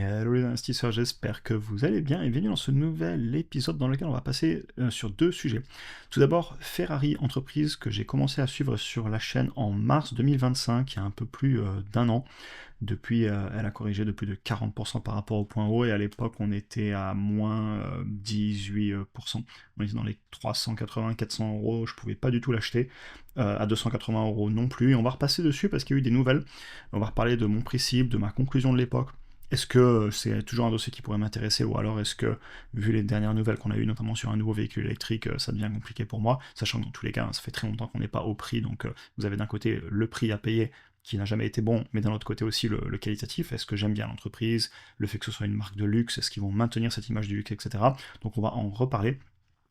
Hello les investisseurs, j'espère que vous allez bien et bienvenue dans ce nouvel épisode dans lequel on va passer sur deux sujets. Tout d'abord, Ferrari, entreprise que j'ai commencé à suivre sur la chaîne en mars 2025, il y a un peu plus d'un an. Depuis, elle a corrigé de plus de 40% par rapport au point haut et à l'époque on était à moins 18%. On était dans les 380-400 euros, je pouvais pas du tout l'acheter. À 280 euros non plus. Et on va repasser dessus parce qu'il y a eu des nouvelles. On va reparler de mon prix cible, de ma conclusion de l'époque. Est-ce que c'est toujours un dossier qui pourrait m'intéresser ou alors est-ce que, vu les dernières nouvelles qu'on a eues, notamment sur un nouveau véhicule électrique, ça devient compliqué pour moi, sachant que dans tous les cas, ça fait très longtemps qu'on n'est pas au prix, donc vous avez d'un côté le prix à payer qui n'a jamais été bon, mais d'un autre côté aussi le qualitatif. Est-ce que j'aime bien l'entreprise, le fait que ce soit une marque de luxe, est-ce qu'ils vont maintenir cette image du luxe, etc. Donc on va en reparler.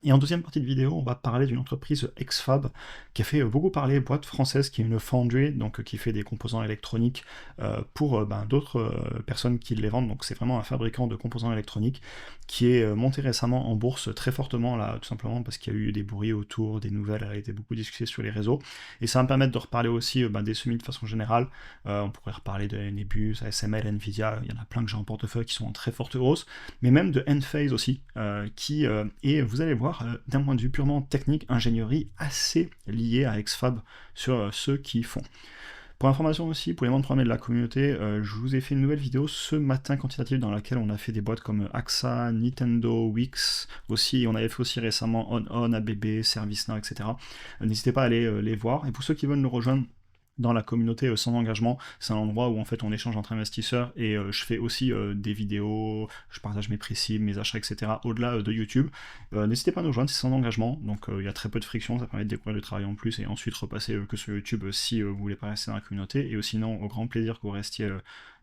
Et en deuxième partie de vidéo, on va parler d'une entreprise Exfab qui a fait beaucoup parler, boîte française qui est une foundry, donc qui fait des composants électroniques pour d'autres personnes qui les vendent. Donc c'est vraiment un fabricant de composants électroniques qui est monté récemment en bourse très fortement, là, tout simplement parce qu'il y a eu des bruits autour, des nouvelles, elle a été beaucoup discutée sur les réseaux. Et ça va me permettre de reparler aussi des semis de façon générale. On pourrait reparler de Nebus, ASML, Nvidia, il y en a plein que j'ai en portefeuille qui sont en très forte hausse, mais même de Enphase aussi, et vous allez voir, d'un point de vue purement technique, ingénierie assez liée à Exfab sur ceux qui font. Pour information aussi, pour les membres premiers de la communauté, je vous ai fait une nouvelle vidéo ce matin quantitative dans laquelle on a fait des boîtes comme AXA, Nintendo, Wix, aussi, on avait fait aussi récemment ON, ABB, ServiceNow, etc. N'hésitez pas à aller les voir. Et pour ceux qui veulent nous rejoindre dans la communauté sans engagement, c'est un endroit où en fait on échange entre investisseurs et je fais aussi des vidéos, je partage mes prix cibles, mes achats, etc. au-delà de YouTube. N'hésitez pas à nous rejoindre, c'est sans engagement, donc il y a très peu de friction, ça permet de découvrir le travail en plus et ensuite repasser que sur YouTube si vous voulez pas rester dans la communauté, et sinon au grand plaisir que vous restiez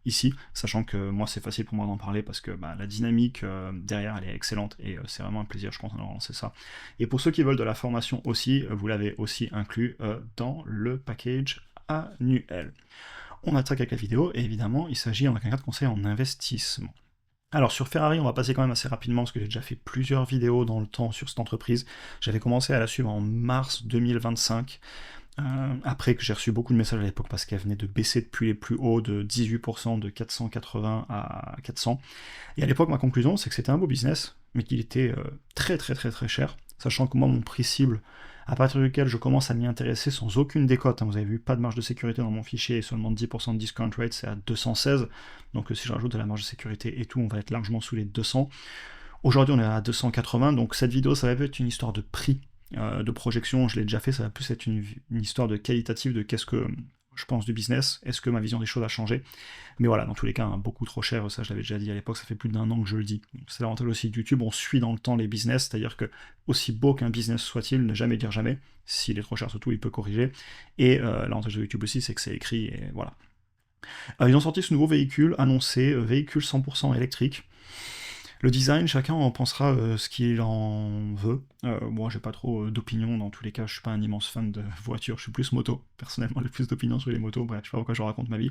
ici, sachant que moi c'est facile pour moi d'en parler parce que la dynamique derrière elle est excellente et c'est vraiment un plaisir, je pense, de lancer ça. Et pour ceux qui veulent de la formation aussi, vous l'avez aussi inclus dans le package annuel. On attaque avec la vidéo, et évidemment, il s'agit en un cas de conseil en investissement. Alors sur Ferrari, on va passer quand même assez rapidement, parce que j'ai déjà fait plusieurs vidéos dans le temps sur cette entreprise. J'avais commencé à la suivre en mars 2025, après que j'ai reçu beaucoup de messages à l'époque, parce qu'elle venait de baisser depuis les plus hauts de 18%, de 480 à 400. Et à l'époque, ma conclusion, c'est que c'était un beau business, mais qu'il était très très très très cher, sachant que moi, mon prix cible, à partir duquel je commence à m'y intéresser sans aucune décote, hein, vous avez vu, pas de marge de sécurité dans mon fichier, et seulement 10% de discount rate, c'est à 216, donc si je rajoute de la marge de sécurité et tout, on va être largement sous les 200. Aujourd'hui, on est à 280, donc cette vidéo, ça va être une histoire de prix, de projection, je l'ai déjà fait, ça va plus être une histoire de qualitative de qu'est-ce que je pense du business, est-ce que ma vision des choses a changé. Mais voilà, dans tous les cas, hein, beaucoup trop cher, ça je l'avais déjà dit à l'époque, ça fait plus d'un an que je le dis. C'est l'avantage aussi de YouTube, on suit dans le temps les business, c'est-à-dire que, aussi beau qu'un business soit-il, ne jamais dire jamais, s'il est trop cher surtout, il peut corriger, et l'avantage de YouTube aussi, c'est que c'est écrit, et voilà. Ils ont sorti ce nouveau véhicule, annoncé, véhicule 100% électrique. Le design, chacun en pensera ce qu'il en veut. Moi, j'ai pas trop d'opinion, dans tous les cas, je suis pas un immense fan de voitures, je suis plus moto. Personnellement, j'ai plus d'opinion sur les motos, bref, je sais pas pourquoi je raconte ma vie.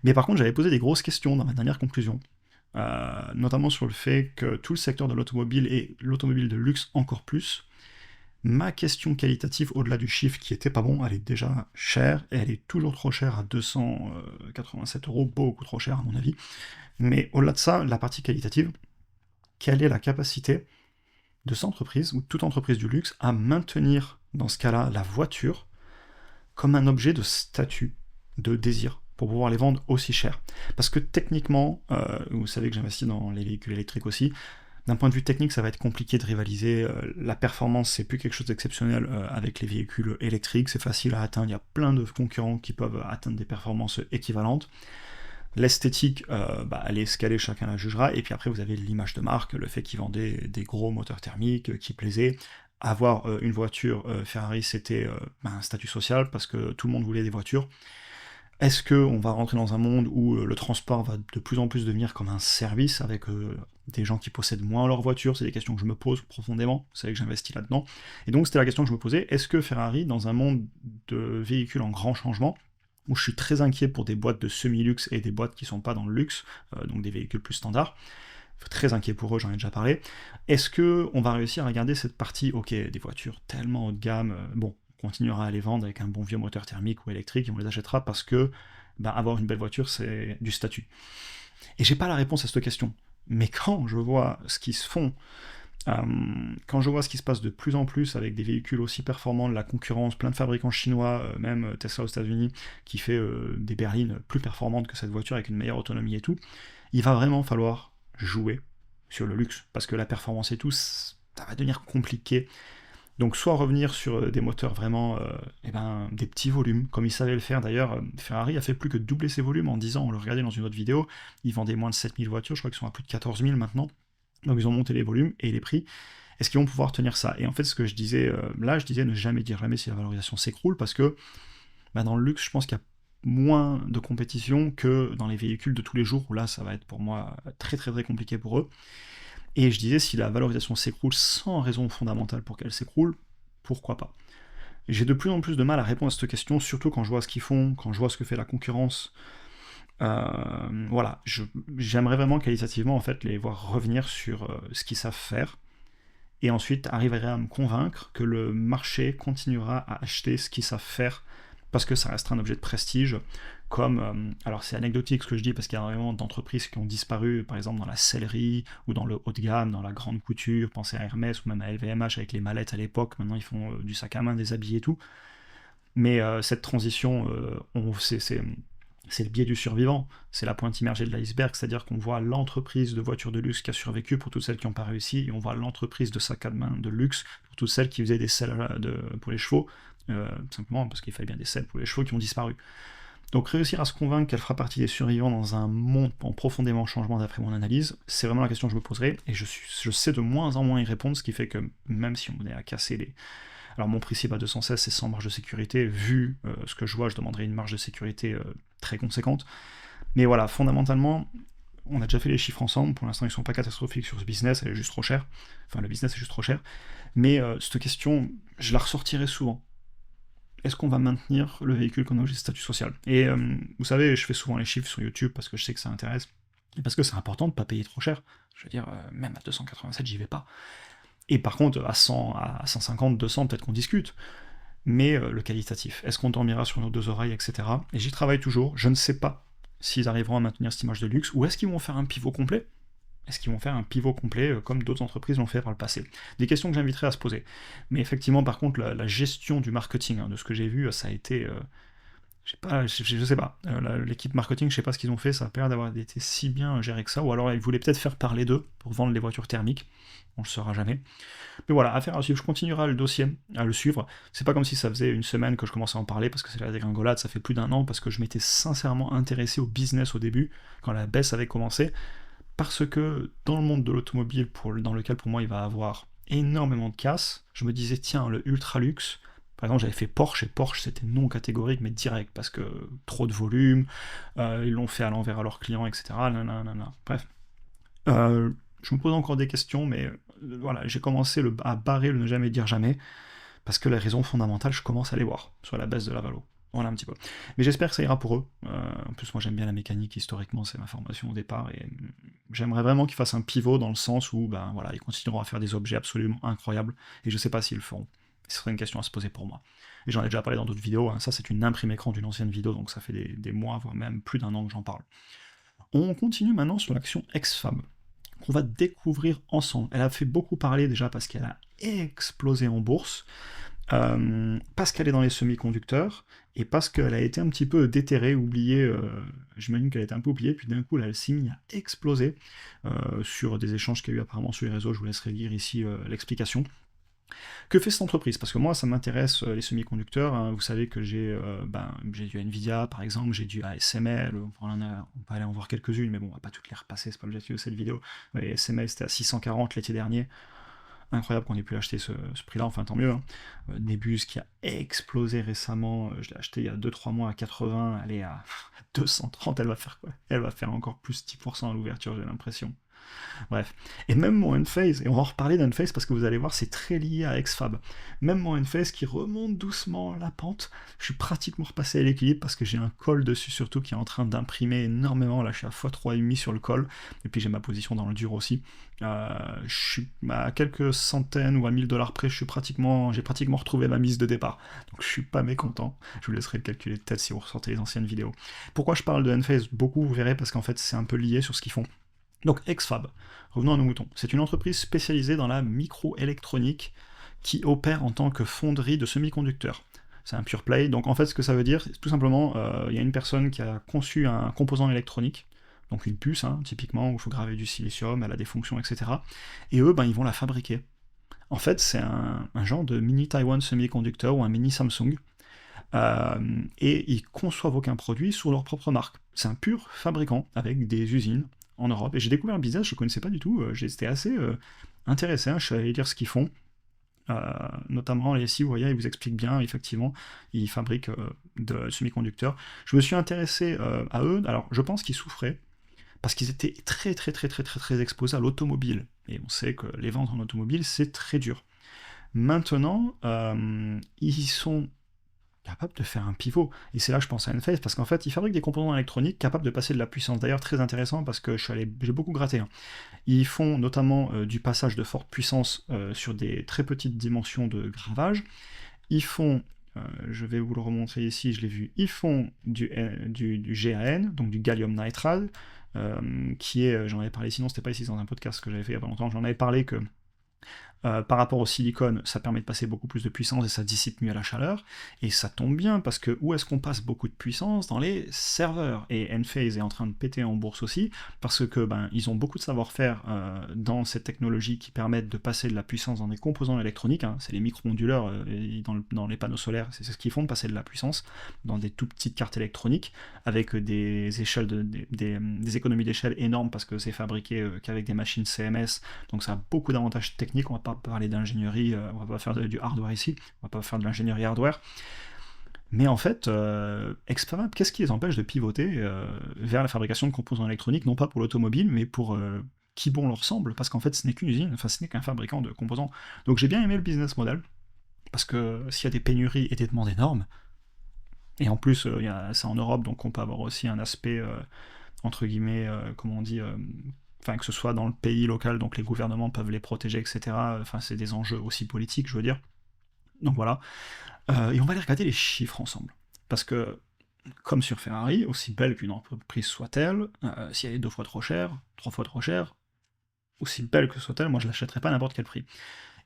Mais par contre, j'avais posé des grosses questions dans ma dernière conclusion, notamment sur le fait que tout le secteur de l'automobile, et l'automobile de luxe encore plus, ma question qualitative, au-delà du chiffre qui était pas bon, elle est déjà chère, et elle est toujours trop chère à 287 euros, beaucoup trop chère à mon avis. Mais au-delà de ça, la partie qualitative, quelle est la capacité de cette entreprise, ou toute entreprise du luxe, à maintenir, dans ce cas-là, la voiture comme un objet de statut, de désir, pour pouvoir les vendre aussi cher. Parce que techniquement, vous savez que j'investis dans les véhicules électriques aussi, d'un point de vue technique, ça va être compliqué de rivaliser. La performance, c'est plus quelque chose d'exceptionnel avec les véhicules électriques, c'est facile à atteindre, il y a plein de concurrents qui peuvent atteindre des performances équivalentes. L'esthétique, elle est escalée, chacun la jugera, et puis après vous avez l'image de marque, le fait qu'ils vendaient des gros moteurs thermiques qui plaisaient. Avoir une voiture Ferrari, c'était un statut social, parce que tout le monde voulait des voitures. Est-ce qu'on va rentrer dans un monde où le transport va de plus en plus devenir comme un service, avec des gens qui possèdent moins leur voiture? C'est des questions que je me pose profondément, vous savez que j'investis là-dedans. Et donc c'était la question que je me posais, est-ce que Ferrari, dans un monde de véhicules en grand changement, où je suis très inquiet pour des boîtes de semi-luxe et des boîtes qui sont pas dans le luxe, donc des véhicules plus standards, très inquiet pour eux, j'en ai déjà parlé. Est-ce que on va réussir à garder cette partie, ok, des voitures tellement haut de gamme, bon, on continuera à les vendre avec un bon vieux moteur thermique ou électrique, et on les achètera parce que avoir une belle voiture, c'est du statut. Et j'ai pas la réponse à cette question. Mais quand je vois ce qui se font, quand je vois ce qui se passe de plus en plus avec des véhicules aussi performants, de la concurrence, plein de fabricants chinois, même Tesla aux États-Unis, qui fait des berlines plus performantes que cette voiture avec une meilleure autonomie et tout, il va vraiment falloir jouer sur le luxe, parce que la performance et tout, ça va devenir compliqué. Donc soit revenir sur des moteurs vraiment, des petits volumes, comme ils savaient le faire. D'ailleurs, Ferrari a fait plus que doubler ses volumes en 10 ans, on le regardait dans une autre vidéo, ils vendaient moins de 7000 voitures, je crois qu'ils sont à plus de 14 000 maintenant, donc ils ont monté les volumes et les prix. Est-ce qu'ils vont pouvoir tenir ça? Et en fait, ce que je disais là, je disais ne jamais dire jamais si la valorisation s'écroule, parce que dans le luxe, je pense qu'il y a moins de compétition que dans les véhicules de tous les jours, où là, ça va être pour moi très très très compliqué pour eux. Et je disais, si la valorisation s'écroule sans raison fondamentale pour qu'elle s'écroule, pourquoi pas? J'ai de plus en plus de mal à répondre à cette question, surtout quand je vois ce qu'ils font, quand je vois ce que fait la concurrence. Voilà, j'aimerais vraiment qualitativement en fait les voir revenir sur ce qu'ils savent faire, et ensuite arriver à me convaincre que le marché continuera à acheter ce qu'ils savent faire, parce que ça restera un objet de prestige, comme, alors c'est anecdotique ce que je dis, parce qu'il y a énormément d'entreprises qui ont disparu, par exemple dans la sellerie, ou dans le haut de gamme, dans la grande couture, pensez à Hermès, ou même à LVMH avec les mallettes à l'époque, maintenant ils font du sac à main, des habits et tout, mais cette transition, c'est le biais du survivant, c'est la pointe immergée de l'iceberg, c'est-à-dire qu'on voit l'entreprise de voitures de luxe qui a survécu pour toutes celles qui n'ont pas réussi, et on voit l'entreprise de sac à main de luxe pour toutes celles qui faisaient des selles pour les chevaux, simplement parce qu'il fallait bien des selles pour les chevaux qui ont disparu. Donc réussir à se convaincre qu'elle fera partie des survivants dans un monde en profondément changement d'après mon analyse, c'est vraiment la question que je me poserai, et je sais de moins en moins y répondre, ce qui fait que même si on est à casser les... Alors mon principe à 216, c'est sans marge de sécurité, vu ce que je vois, je demanderais une marge de sécurité très conséquente. Mais voilà, fondamentalement, on a déjà fait les chiffres ensemble, pour l'instant ils sont pas catastrophiques sur ce business, elle est juste trop chère, enfin le business est juste trop cher, mais cette question, je la ressortirai souvent. Est-ce qu'on va maintenir le véhicule comme objet de statut social? Et vous savez, je fais souvent les chiffres sur YouTube parce que je sais que ça intéresse, et parce que c'est important de ne pas payer trop cher. Je veux dire, même à 287, j'y vais pas. Et par contre, à 100, à 150, 200, peut-être qu'on discute. Mais le qualitatif, est-ce qu'on dormira sur nos deux oreilles, etc. Et j'y travaille toujours, je ne sais pas s'ils arriveront à maintenir cette image de luxe, ou est-ce qu'ils vont faire un pivot complet? Est-ce qu'ils vont faire un pivot complet comme d'autres entreprises l'ont fait par le passé? Des questions que j'inviterai à se poser. Mais effectivement, par contre, la gestion du marketing, de ce que j'ai vu, ça a été... je sais pas, l'équipe marketing, je sais pas ce qu'ils ont fait, ça a pas l'air d'avoir été si bien géré que ça, ou alors ils voulaient peut-être faire parler d'eux pour vendre les voitures thermiques, on le saura jamais. Mais voilà, affaire à suivre, je continuerai le dossier, à le suivre. C'est pas comme si ça faisait une semaine que je commençais à en parler, parce que c'est la dégringolade, ça fait plus d'un an, parce que je m'étais sincèrement intéressé au business au début, quand la baisse avait commencé, parce que dans le monde de l'automobile, dans lequel pour moi il va avoir énormément de casse, je me disais, tiens, le ultra luxe, par exemple j'avais fait Porsche, et Porsche c'était non catégorique, mais direct, parce que trop de volume, ils l'ont fait à l'envers à leurs clients, etc. Nanana. Bref. Je me pose encore des questions, mais voilà, j'ai commencé à barrer le ne jamais dire jamais, parce que les raisons fondamentales, je commence à les voir, sur la baisse de la valo. Voilà un petit peu. Mais j'espère que ça ira pour eux. En plus, moi j'aime bien la mécanique, historiquement, c'est ma formation au départ, et j'aimerais vraiment qu'ils fassent un pivot dans le sens où, voilà, ils continueront à faire des objets absolument incroyables, et je sais pas s'ils le feront. Ce serait une question à se poser pour moi. Et j'en ai déjà parlé dans d'autres vidéos, ça c'est une imprime écran d'une ancienne vidéo, donc ça fait des mois, voire même plus d'un an que j'en parle. On continue maintenant sur l'action X-Fab, qu'on va découvrir ensemble. Elle a fait beaucoup parler déjà parce qu'elle a explosé en bourse, parce qu'elle est dans les semi-conducteurs, et parce qu'elle a été un petit peu déterrée, oubliée, j'imagine qu'elle a été un peu oubliée, puis d'un coup, là, elle s'est mise à exploser sur des échanges qu'il y a eu apparemment sur les réseaux, je vous laisserai lire ici l'explication. Que fait cette entreprise? Parce que moi, ça m'intéresse les semi-conducteurs, vous savez que j'ai du Nvidia, par exemple, j'ai du ASML, on va aller en voir quelques-unes, mais bon, on va pas toutes les repasser, c'est pas l'objectif de cette vidéo. Ouais, ASML, c'était à 640 l'été dernier, incroyable qu'on ait pu acheter ce prix-là, enfin tant mieux. Nebus qui a explosé récemment, je l'ai acheté il y a 2-3 mois à 80, elle est à 230, elle va faire quoi? Elle va faire encore plus 10% à l'ouverture, j'ai l'impression. Bref. Et même mon Enphase, et on va en reparler d'Enphase parce que vous allez voir, c'est très lié à Xfab. Même mon Enphase qui remonte doucement la pente, je suis pratiquement repassé à l'équilibre parce que j'ai un col dessus surtout qui est en train d'imprimer énormément. Là, je suis à x3,5 sur le col, et puis j'ai ma position dans le dur aussi. Je suis à quelques centaines ou à 1000 $ près, j'ai pratiquement retrouvé ma mise de départ. Donc je suis pas mécontent. Je vous laisserai le calculer de tête si vous ressortez les anciennes vidéos. Pourquoi je parle de Enphase beaucoup, vous verrez, parce qu'en fait c'est un peu lié sur ce qu'ils font. Donc Xfab, revenons à nos moutons. C'est une entreprise spécialisée dans la microélectronique qui opère en tant que fonderie de semi-conducteurs. C'est un pure play, donc en fait ce que ça veut dire, c'est tout simplement, il y a une personne qui a conçu un composant électronique, donc une puce, typiquement, où il faut graver du silicium, elle a des fonctions, etc. Et eux, ils vont la fabriquer. En fait, c'est un genre de mini Taiwan Semiconductor ou un mini Samsung, et ils conçoivent aucun produit sous leur propre marque. C'est un pur fabricant, avec des usines en Europe. Et j'ai découvert le business, je ne connaissais pas du tout, j'étais assez intéressé, je suis allé lire ce qu'ils font. Notamment ici, vous voyez, ils vous expliquent bien, effectivement, ils fabriquent de semi-conducteurs. Je me suis intéressé à eux, alors je pense qu'ils souffraient, parce qu'ils étaient très très très très très très exposés à l'automobile. Et on sait que les ventes en automobile, c'est très dur. Maintenant, ils sont capables de faire un pivot. Et c'est là que je pense à Enphase, parce qu'en fait, ils fabriquent des composants électroniques capables de passer de la puissance. D'ailleurs, très intéressant, parce que j'ai beaucoup gratté. Ils font notamment du passage de forte puissance sur des très petites dimensions de gravage. Ils font, je vais vous le remontrer ici, je l'ai vu, ils font du GaN, donc du gallium nitride, qui est, j'en avais parlé, sinon c'était pas ici dans un podcast que j'avais fait il y a pas longtemps, j'en avais parlé que par rapport au silicone, ça permet de passer beaucoup plus de puissance et ça dissipe mieux la chaleur. Et ça tombe bien, parce que où est-ce qu'on passe beaucoup de puissance? Dans les serveurs. Et Enphase est en train de péter en bourse aussi, parce que ils ont beaucoup de savoir-faire dans cette technologie qui permettent de passer de la puissance dans des composants électroniques. C'est les micro-onduleurs dans les panneaux solaires, c'est ce qu'ils font, de passer de la puissance dans des tout petites cartes électroniques, avec des échelles des économies d'échelle énormes, parce que c'est fabriqué qu'avec des machines CMS, donc ça a beaucoup d'avantages techniques. On va pas parler d'ingénierie, on va pas faire du hardware ici, on va pas faire de l'ingénierie hardware. Mais en fait, Xfab, qu'est-ce qui les empêche de pivoter vers la fabrication de composants électroniques, non pas pour l'automobile, mais pour qui bon leur semble, parce qu'en fait ce n'est qu'une usine, enfin ce n'est qu'un fabricant de composants. Donc j'ai bien aimé le business model, parce que s'il y a des pénuries et des demandes énormes, et en plus c'est en Europe, donc on peut avoir aussi un aspect, entre guillemets, comment on dit, enfin que ce soit dans le pays local, donc les gouvernements peuvent les protéger, etc. Enfin, c'est des enjeux aussi politiques, je veux dire. Donc voilà. Et on va aller regarder les chiffres ensemble. Parce que, comme sur Ferrari, aussi belle qu'une entreprise soit-elle, si elle est 2 fois trop chère, 3 fois trop chère, aussi belle que soit-elle, moi je l'achèterais pas à n'importe quel prix.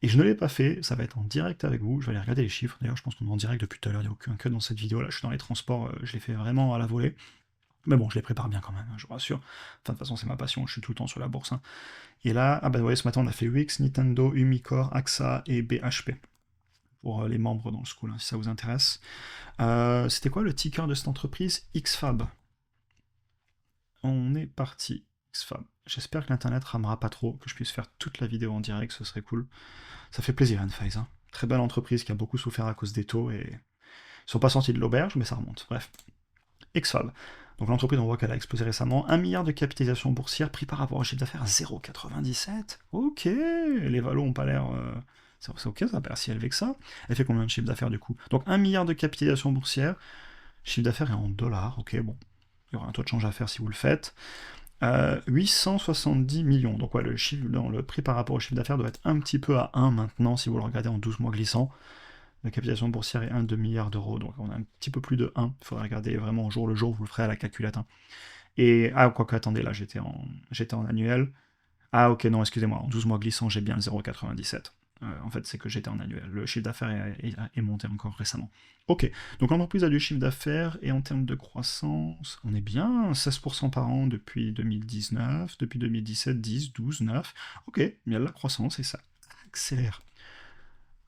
Et je ne l'ai pas fait, ça va être en direct avec vous, je vais aller regarder les chiffres. D'ailleurs, je pense qu'on est en direct depuis tout à l'heure, il n'y a aucun cut dans cette vidéo, là je suis dans les transports, je l'ai fait vraiment à la volée. Mais bon, je les prépare bien quand même, je vous rassure. Enfin, de toute façon, c'est ma passion, je suis tout le temps sur la bourse. Et là, vous voyez, ce matin, on a fait Wix, Nintendo, Umicore, AXA et BHP. Pour les membres dans le school, si ça vous intéresse. C'était quoi le ticker de cette entreprise? Xfab. On est parti. Xfab. J'espère que l'internet ramera pas trop, que je puisse faire toute la vidéo en direct, ce serait cool. Ça fait plaisir, Enphase. Très belle entreprise qui a beaucoup souffert à cause des taux et ils sont pas sortis de l'auberge, mais ça remonte. Bref. Xfab. Donc l'entreprise, on voit qu'elle a explosé récemment. 1 milliard de capitalisation boursière, pris par rapport au chiffre d'affaires à 0,97. Ok, les valos ont pas l'air... C'est ok, ça n'a pas si élevé que ça. Elle fait combien de chiffre d'affaires du coup? Donc 1 milliard de capitalisation boursière, chiffre d'affaires est en dollars, ok, bon. Il y aura un taux de change à faire si vous le faites. 870 millions, donc ouais, le prix par rapport au chiffre d'affaires doit être un petit peu à 1 maintenant, si vous le regardez en 12 mois glissants. La capitalisation boursière est 1,2 milliard d'euros, donc on a un petit peu plus de 1. Il faudrait regarder vraiment au jour le jour, vous le ferez à la calculette. Et, quoique, attendez, là, j'étais en annuel. Ah, ok, non, excusez-moi, en 12 mois glissants, j'ai bien le 0,97. En fait, c'est que j'étais en annuel. Le chiffre d'affaires est monté encore récemment. Ok, donc l'entreprise a du chiffre d'affaires, et en termes de croissance, on est bien, 16% par an depuis 2019, depuis 2017, 10, 12, 9. Ok, il y a de la croissance, et ça accélère.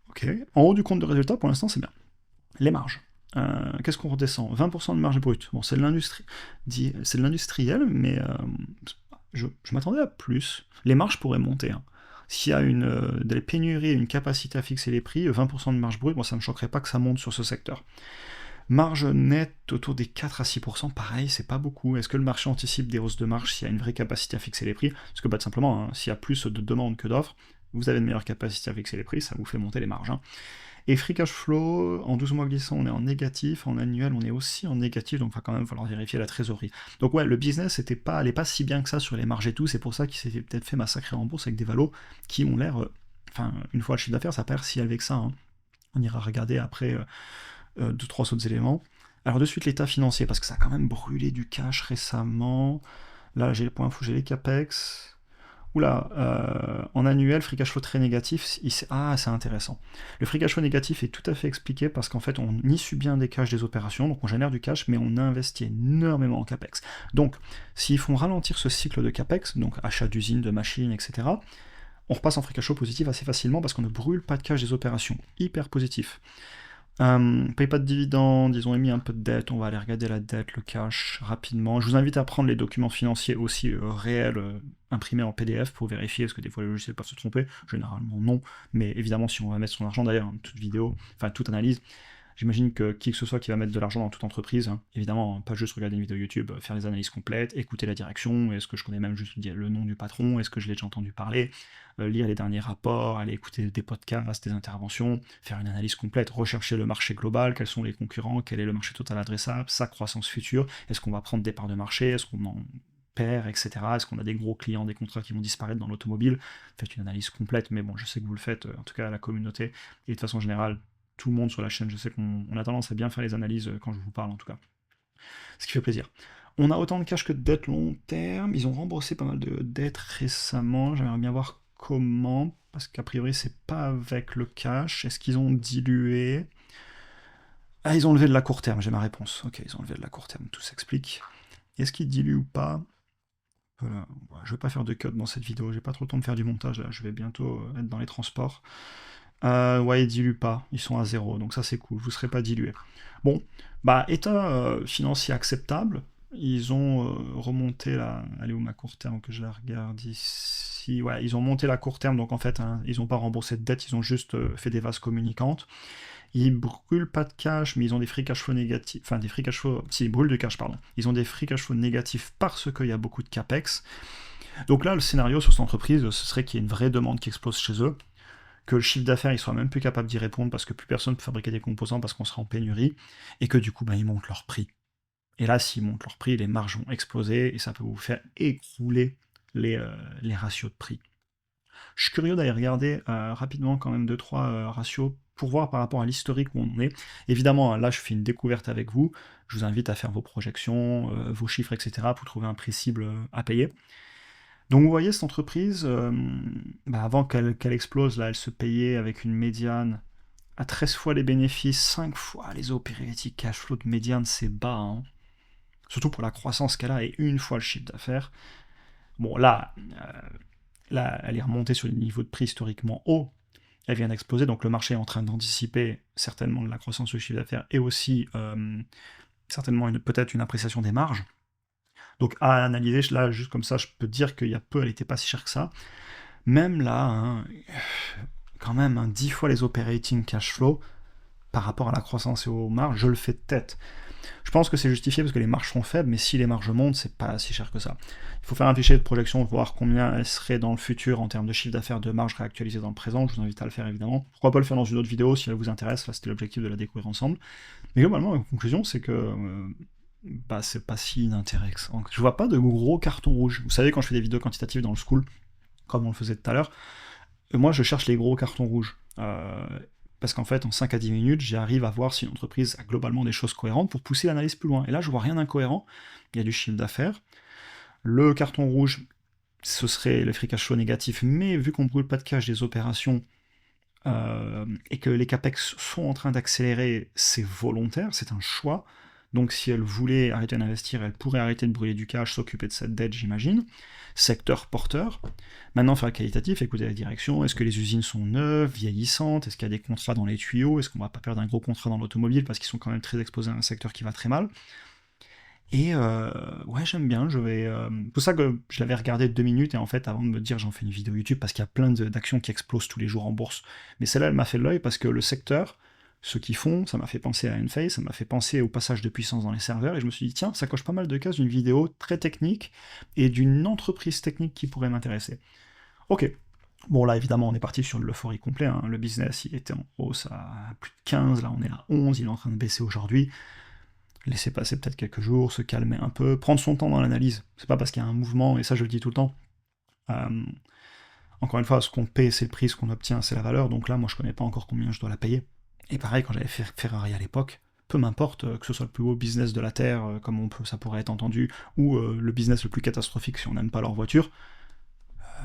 Ok, en haut du compte de résultat, pour l'instant, c'est bien. Les marges. Qu'est-ce qu'on redescend? 20% de marge brute. Bon, c'est de l'industriel, mais je m'attendais à plus. Les marges pourraient monter. S'il y a des pénuries et une capacité à fixer les prix, 20% de marge brute, moi ça ne me choquerait pas que ça monte sur ce secteur. Marge nette autour des 4 à 6%, pareil, c'est pas beaucoup. Est-ce que le marché anticipe des hausses de marge s'il y a une vraie capacité à fixer les prix? Parce que tout simplement, hein, s'il y a plus de demandes que d'offres, vous avez une meilleure capacité à fixer les prix, ça vous fait monter les marges. Hein. Et free cash flow, en 12 mois glissants, on est en négatif, en annuel, on est aussi en négatif, donc il va quand même falloir vérifier la trésorerie. Donc ouais, le business allait pas si bien que ça sur les marges et tout, c'est pour ça qu'il s'était peut-être fait massacrer en bourse avec des valos qui ont l'air, une fois le chiffre d'affaires, ça perd si élevé que ça. Hein. On ira regarder après 2-3 autres éléments. Alors de suite l'état financier, parce que ça a quand même brûlé du cash récemment. Là j'ai les points infos, j'ai les capex. Oula, en annuel, free cash flow très négatif, c'est intéressant. Le free cash flow négatif est tout à fait expliqué parce qu'en fait, on issue bien des cash des opérations, donc on génère du cash, mais on investit énormément en capex. Donc, s'ils font ralentir ce cycle de capex, donc achat d'usines, de machines, etc., on repasse en free cash flow positif assez facilement parce qu'on ne brûle pas de cash des opérations. Hyper positif. Paye pas de dividendes, ils ont émis un peu de dette, on va aller regarder la dette, le cash rapidement. Je vous invite à prendre les documents financiers aussi réels, imprimés en PDF pour vérifier, parce que des fois les logiciels peuvent se tromper, généralement non, mais évidemment si on va mettre son argent, d'ailleurs, toute vidéo, enfin toute analyse, j'imagine que qui que ce soit qui va mettre de l'argent dans toute entreprise, hein, évidemment, pas juste regarder une vidéo YouTube, faire les analyses complètes, écouter la direction, est-ce que je connais même juste le nom du patron, est-ce que je l'ai déjà entendu parler, lire les derniers rapports, aller écouter des podcasts, des interventions, faire une analyse complète, rechercher le marché global, quels sont les concurrents, quel est le marché total adressable, sa croissance future, est-ce qu'on va prendre des parts de marché, est-ce qu'on en perd, etc. Est-ce qu'on a des gros clients, des contrats qui vont disparaître dans l'automobile? Faites une analyse complète, mais bon, je sais que vous le faites, en tout cas à la communauté, et de façon générale, tout le monde sur la chaîne, je sais qu'on a tendance à bien faire les analyses quand je vous parle en tout cas. Ce qui fait plaisir. On a autant de cash que de dettes long terme, ils ont remboursé pas mal de dettes récemment, j'aimerais bien voir comment, parce qu'a priori c'est pas avec le cash, est-ce qu'ils ont dilué? Ah, ils ont levé de la court terme, j'ai ma réponse. Ok, ils ont levé de la court terme, tout s'explique. Est-ce qu'ils diluent ou pas? Voilà. Je vais pas faire de cut dans cette vidéo, j'ai pas trop le temps de faire du montage là, je vais bientôt être dans les transports. Ouais, ils diluent pas, ils sont à 0, donc ça c'est cool, vous serez pas dilué. Bon, bah état financier acceptable, ils ont remonté la... Elle est où ma court terme que je la regarde ici? Ouais, ils ont monté la court terme, donc en fait, hein, ils n'ont pas remboursé de dette, ils ont juste fait des vases communicantes. Ils brûlent pas de cash, mais ils ont des free cash flow négatifs. Enfin, des free cash flow. Si, ils brûlent de cash, pardon. Ils ont des free cash flow négatifs parce qu'il y a beaucoup de capex. Donc là, le scénario sur cette entreprise, ce serait qu'il y ait une vraie demande qui explose chez eux, que le chiffre d'affaires il soit même plus capable d'y répondre parce que plus personne peut fabriquer des composants parce qu'on sera en pénurie, et que du coup, ils montent leur prix. Et là, s'ils montent leur prix, les marges vont exploser et ça peut vous faire écrouler les ratios de prix. Je suis curieux d'aller regarder rapidement quand même 2-3 ratios pour voir par rapport à l'historique où on en est. Évidemment, là, je fais une découverte avec vous. Je vous invite à faire vos projections, vos chiffres, etc. pour trouver un prix cible à payer. Donc vous voyez, cette entreprise, avant qu'elle explose, là, elle se payait avec une médiane à 13 fois les bénéfices, 5 fois les opérating cash flow de médiane, c'est bas, hein. Surtout pour la croissance qu'elle a, et une fois le chiffre d'affaires. Bon, là, elle est remontée sur des niveaux de prix historiquement hauts, elle vient d'exploser, donc le marché est en train d'anticiper certainement de la croissance du chiffre d'affaires, et aussi certainement peut-être une appréciation des marges. Donc à analyser, là, juste comme ça, je peux dire qu'il y a peu, elle n'était pas si chère que ça. Même là, hein, quand même, 10 fois les operating cash flow par rapport à la croissance et aux marges, je le fais de tête. Je pense que c'est justifié parce que les marges sont faibles, mais si les marges montent, c'est pas si cher que ça. Il faut faire un fichier de projection, voir combien elles seraient dans le futur en termes de chiffre d'affaires, de marge réactualisée dans le présent. Je vous invite à le faire évidemment. Pourquoi pas le faire dans une autre vidéo si elle vous intéresse, là c'était l'objectif de la découvrir ensemble. Mais globalement, la conclusion, c'est que c'est pas si inintéressant. Je vois pas de gros cartons rouges. Vous savez, quand je fais des vidéos quantitatives dans le school, comme on le faisait tout à l'heure, moi je cherche les gros cartons rouges. Parce qu'en fait, en 5 à 10 minutes, j'arrive à voir si une entreprise a globalement des choses cohérentes pour pousser l'analyse plus loin. Et là, je vois rien d'incohérent. Il y a du chiffre d'affaires. Le carton rouge, ce serait les free cash flow négatifs, mais vu qu'on ne brûle pas de cash des opérations et que les capex sont en train d'accélérer, c'est volontaire, c'est un choix. Donc si elle voulait arrêter d'investir, elle pourrait arrêter de brûler du cash, s'occuper de cette dette, j'imagine. Secteur porteur. Maintenant, faire le qualitatif, écouter la direction. Est-ce que les usines sont neuves, vieillissantes? Est-ce qu'il y a des contrats dans les tuyaux? Est-ce qu'on va pas perdre un gros contrat dans l'automobile parce qu'ils sont quand même très exposés à un secteur qui va très mal? Et ouais, j'aime bien, c'est pour ça que je l'avais regardé 2 minutes, et en fait, avant de me dire j'en fais une vidéo YouTube, parce qu'il y a plein d'actions qui explosent tous les jours en bourse. Mais celle-là, elle m'a fait l'œil parce que le secteur, ce qu'ils font, ça m'a fait penser à Enphase, ça m'a fait penser au passage de puissance dans les serveurs, et je me suis dit, tiens, ça coche pas mal de cases d'une vidéo très technique et d'une entreprise technique qui pourrait m'intéresser. Ok. Bon, là, évidemment, on est parti sur l'euphorie complet, hein. Le business, il était en hausse à plus de 15, là, on est à 11, il est en train de baisser aujourd'hui. Laisser passer peut-être quelques jours, se calmer un peu, prendre son temps dans l'analyse. C'est pas parce qu'il y a un mouvement, et ça, je le dis tout le temps. Encore une fois, ce qu'on paie, c'est le prix, ce qu'on obtient, c'est la valeur, donc là, moi, je connais pas encore combien je dois la payer. Et pareil, quand j'avais fait Ferrari à l'époque, peu m'importe que ce soit le plus beau business de la Terre, comme ça pourrait être entendu, ou le business le plus catastrophique si on n'aime pas leur voiture,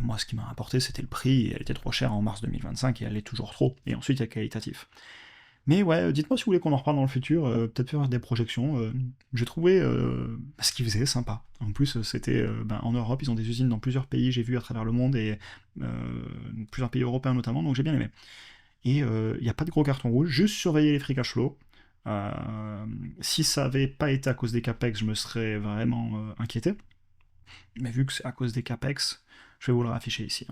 moi, ce qui m'a importé, c'était le prix, et elle était trop chère en mars 2025, et elle est toujours trop. Et ensuite, il y a qualitatif. Mais ouais, dites-moi si vous voulez qu'on en reparle dans le futur, peut-être faire des projections. J'ai trouvé ce qu'ils faisaient sympa. En plus, c'était en Europe, ils ont des usines dans plusieurs pays, j'ai vu à travers le monde, et plusieurs pays européens notamment, donc j'ai bien aimé. Et il n'y a pas de gros carton rouge, juste surveiller les free cash flow. Si ça avait pas été à cause des capex, je me serais vraiment inquiété. Mais vu que c'est à cause des capex, je vais vous le rafficher ici.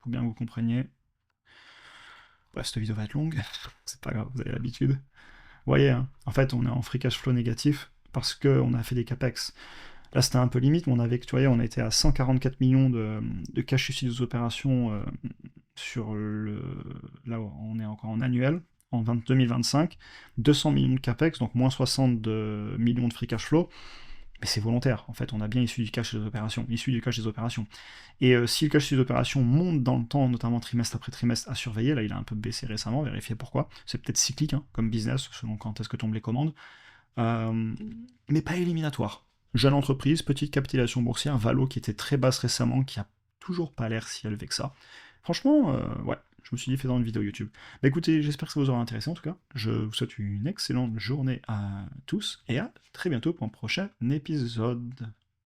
Faut bien que vous compreniez. Bref, cette vidéo va être longue, c'est pas grave, vous avez l'habitude. Vous voyez, hein, en fait, on est en free cash flow négatif parce qu'on a fait des capex. Là, c'était un peu limite, mais on était à 144 millions de cash issus des opérations sur le. Là, on est encore en annuel, en 2025. 200 millions de capex, donc moins 60 millions de free cash flow. Mais c'est volontaire, en fait, on a bien issu du cash des opérations, Et si le cash des opérations monte dans le temps, notamment trimestre après trimestre, à surveiller, là il a un peu baissé récemment, vérifiez pourquoi, c'est peut-être cyclique, hein, comme business, selon quand est-ce que tombent les commandes, mais pas éliminatoire. Jeune entreprise, petite capitalisation boursière, Valo qui était très basse récemment, qui a toujours pas l'air si élevé que ça. Franchement, ouais, je me suis dit, fais dans une vidéo YouTube. Bah écoutez, j'espère que ça vous aura intéressé en tout cas. Je vous souhaite une excellente journée à tous et à très bientôt pour un prochain épisode.